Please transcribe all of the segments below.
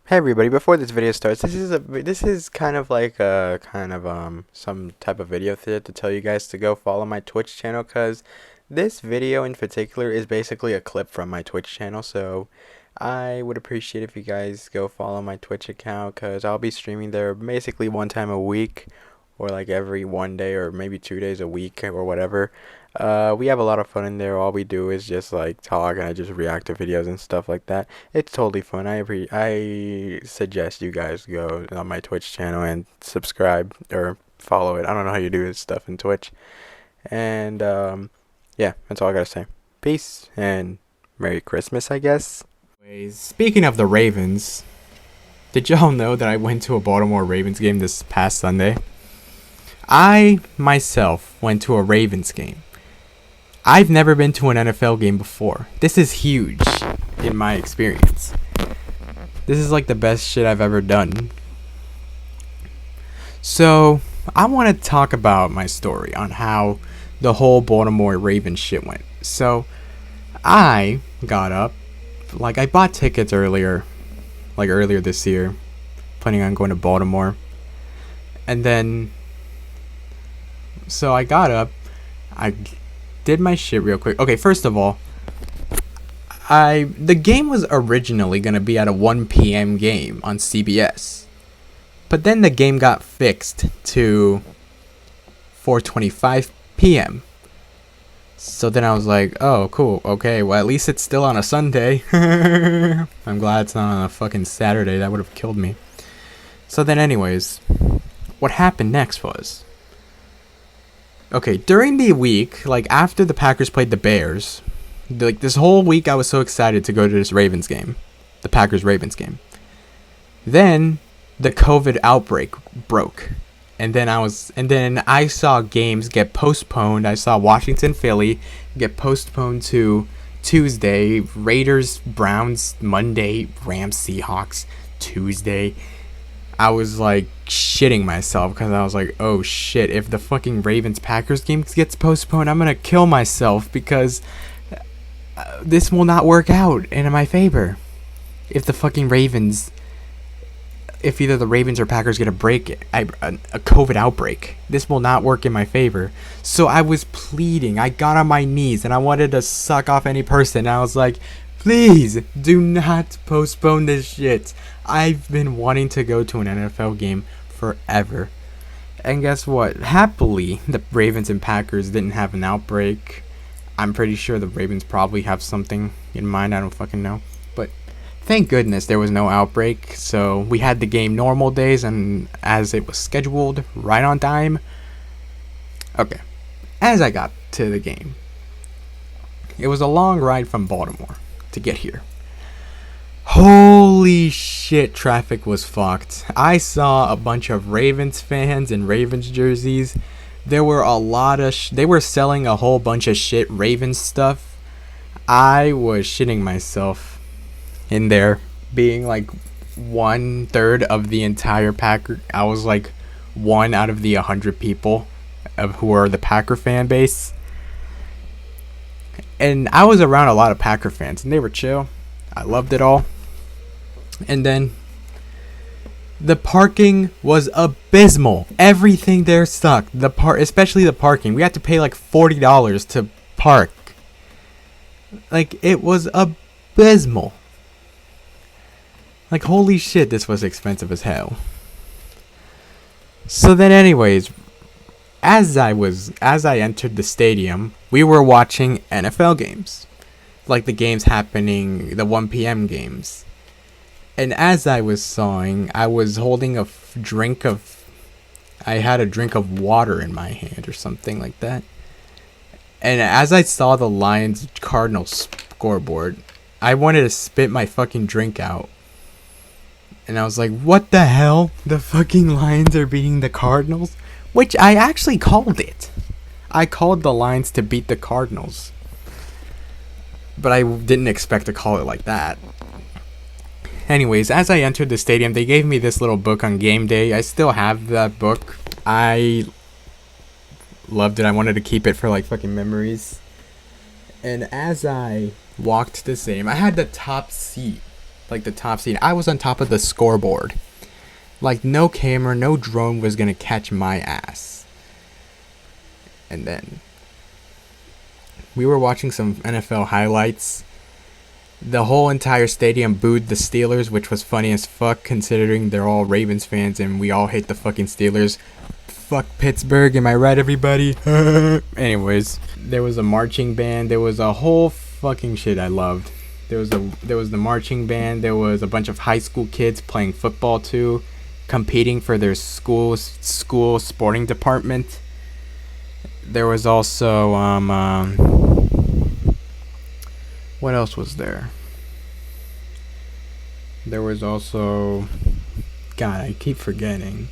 Hey everybody, before this video starts, this is kind of like a some type of video to tell you guys to go follow my Twitch channel, cuz this video in particular is basically a clip from my Twitch channel. So I would appreciate if you guys go follow my Twitch account, cuz I'll be streaming there basically one time a week, or like every one day or maybe 2 days a week or whatever. We have a lot of fun in there. All we do is just like talk and I just react to videos and stuff like that. It's totally fun. I suggest you guys go on my Twitch channel and subscribe or follow it. I don't know how you do this stuff in Twitch. And yeah, that's all I gotta say. Peace and Merry Christmas, I guess. Anyways, speaking of the Ravens, did y'all know that I went to a Baltimore Ravens game this past Sunday? I myself went to a Ravens game. I've never been to an NFL game before. This is huge in my experience. This is like the best shit I've ever done. So, I want to talk about my story on how the whole Baltimore Ravens shit went. So, I got up, like I bought tickets earlier this year, planning on going to Baltimore. And then, so I got up, I did my shit real quick. Okay, first of all, the game was originally gonna be at a 1 p.m. game on CBS, but then the game got fixed to 4:25 p.m. So then I was like, oh, cool, okay, well at least it's still on a Sunday. I'm glad it's not on a fucking Saturday. That would have killed me. So then, anyways, what happened next was, okay, during the week, like after the Packers played the Bears, like this whole week I was so excited to go to this Ravens game, the Packers Ravens game. Then the COVID outbreak broke. And then I saw games get postponed. I saw Washington Philly get postponed to Tuesday, Raiders Browns Monday, Rams Seahawks Tuesday. I was like shitting myself because I was like, oh shit, if the fucking Ravens Packers game gets postponed, I'm gonna kill myself because this will not work out in my favor. If the fucking Ravens, if either the Ravens or Packers get a COVID outbreak, this will not work in my favor. So I was pleading, I got on my knees and I wanted to suck off any person. I was like, please do not postpone this shit. I've been wanting to go to an NFL game forever. And guess what? Happily, the Ravens and Packers didn't have an outbreak. I'm pretty sure the Ravens probably have something in mind. I don't fucking know. But thank goodness there was no outbreak. So we had the game normal days and as it was scheduled, right on time. Okay. As I got to the game, it was a long ride from Baltimore to get here. Holy shit, traffic was fucked. I saw a bunch of Ravens fans in Ravens jerseys. There were a lot of they were selling a whole bunch of shit Ravens stuff. I was shitting myself in there, being like 1/3 of the entire Packer. I was like 1 out of the 100 people who are the Packer fan base. And I was around a lot of Packer fans, and they were chill. I loved it all. And then the parking was abysmal. Everything there sucked. Especially the parking. We had to pay like $40 to park. Like, it was abysmal. Like, holy shit, this was expensive as hell. So then, anyways, as I entered the stadium, we were watching NFL games. Like the games happening, the 1 p.m. games. And as I was sawing, I was holding I had a drink of water in my hand or something like that. And as I saw the Lions Cardinals scoreboard, I wanted to spit my fucking drink out. And I was like, what the hell? The fucking Lions are beating the Cardinals? Which I actually called it. I called the Lions to beat the Cardinals. But I didn't expect to call it like that. Anyways, as I entered the stadium, they gave me this little book on game day. I still have that book. I loved it. I wanted to keep it for like fucking memories. And as I walked the stadium, I had the top seat like the top seat. I was on top of the scoreboard. Like no camera, no drone was gonna catch my ass. And then we were watching some NFL highlights. The whole entire stadium booed the Steelers, which was funny as fuck considering they're all Ravens fans and we all hate the fucking Steelers. Fuck Pittsburgh, am I right, everybody? Anyways, there was a marching band. There was a whole fucking shit I loved. There was the marching band. There was a bunch of high school kids playing football too, competing for their school sporting department. There was also what else was there? There was also, God, I keep forgetting.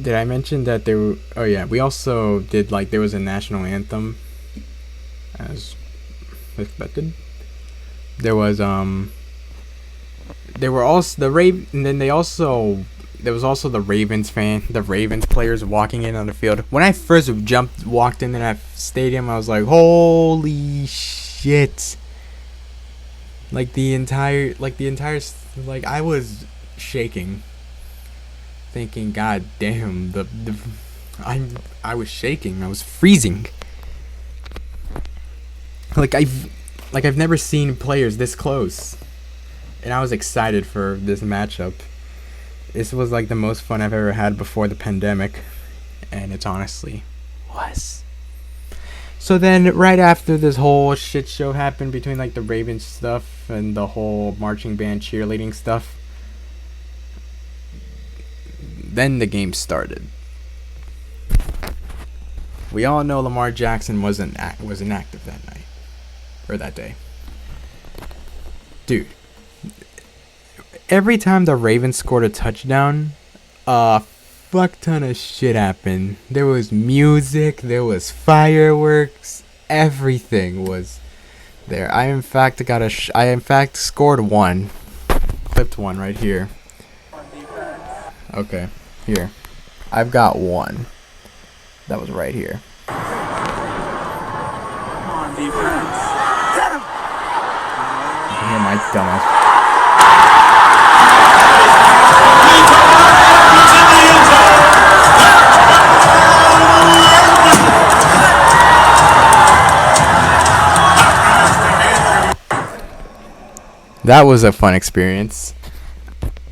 Did I mention that there were, oh yeah, we also did, like, there was a national anthem as expected. There was there were also and then there was also the Ravens players walking in on the field. When I first walked into that stadium, I was like, holy shit. Like I was shaking, thinking, God damn, I was shaking. I was freezing. I've never seen players this close, and I was excited for this matchup. This was like the most fun I've ever had before the pandemic, and it honestly was. So then, right after this whole shit show happened between like the Ravens stuff and the whole marching band cheerleading stuff, then the game started. We all know Lamar Jackson was inactive that night, or that day. Dude, every time the Ravens scored a touchdown, a fuck ton of shit happened. There was music, there was fireworks, everything was there. I in fact scored one, clipped one right here. Okay, here. I've got one. That was right here. Come on, defense. Get him! You can hear my dumbass. That was a fun experience.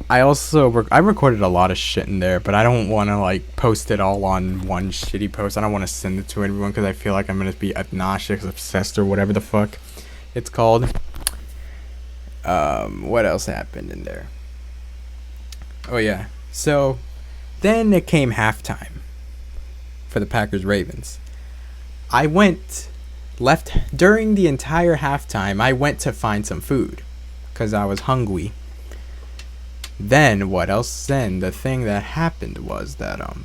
I also I recorded a lot of shit in there, but I don't want to like post it all on one shitty post. I don't want to send it to everyone because I feel like I'm gonna be obnoxious, obsessed, or whatever the fuck it's called. What else happened in there? Oh yeah. So then it came halftime for the Packers Ravens. Left during the entire halftime. I went to find some food because I was hungry. Then what else? Then the thing that happened was that I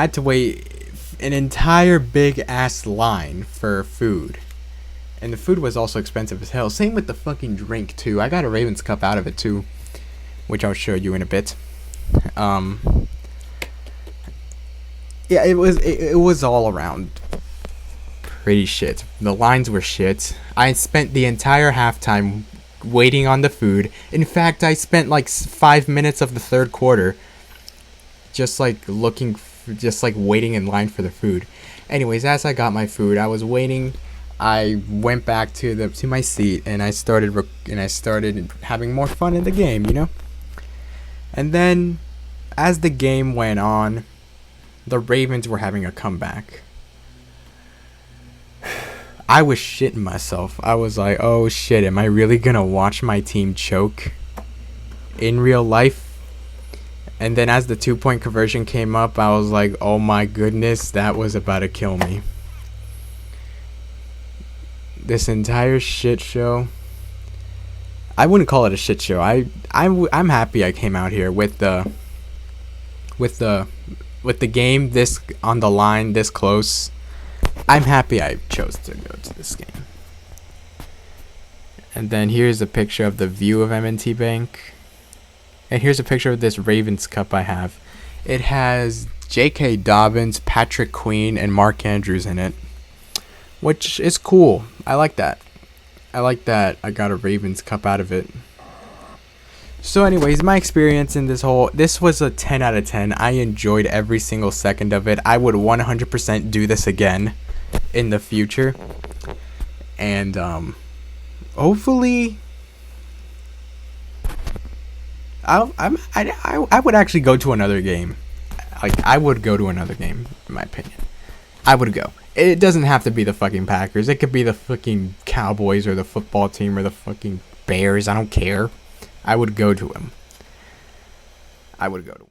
had to wait an entire big ass line for food, and the food was also expensive as hell. Same with the fucking drink too. I got a Ravens cup out of it too, which I'll show you in a bit. Yeah, it was all around pretty shit. The lines were shit. I spent the entire halftime waiting on the food. In fact, I spent like 5 minutes of the third quarter just like waiting in line for the food. Anyways, as I got my food, I was waiting. I went back to my seat and I started having more fun in the game, you know? And then as the game went on, the Ravens were having a comeback. I was shitting myself. I was like, oh shit, am I really gonna watch my team choke in real life? And then as the 2-point conversion came up, I was like, oh my goodness, that was about to kill me. This entire shit show, I wouldn't call it a shit show. I'm happy I came out here with the game this on the line, this close. I'm happy I chose to go to this game. And then here's a picture of the view of M&T Bank. And here's a picture of this Ravens cup I have. It has J.K. Dobbins, Patrick Queen, and Mark Andrews in it, which is cool. I like that. I like that I got a Ravens Cup out of it. So anyways, my experience in this was a 10 out of 10. I enjoyed every single second of it. I would 100% do this again in the future. And hopefully I would actually go to another game. Like, I would go to another game, in my opinion. I would go. It doesn't have to be the fucking Packers. It could be the fucking Cowboys or the football team or the fucking Bears. I don't care. I would go to him. I would go to him.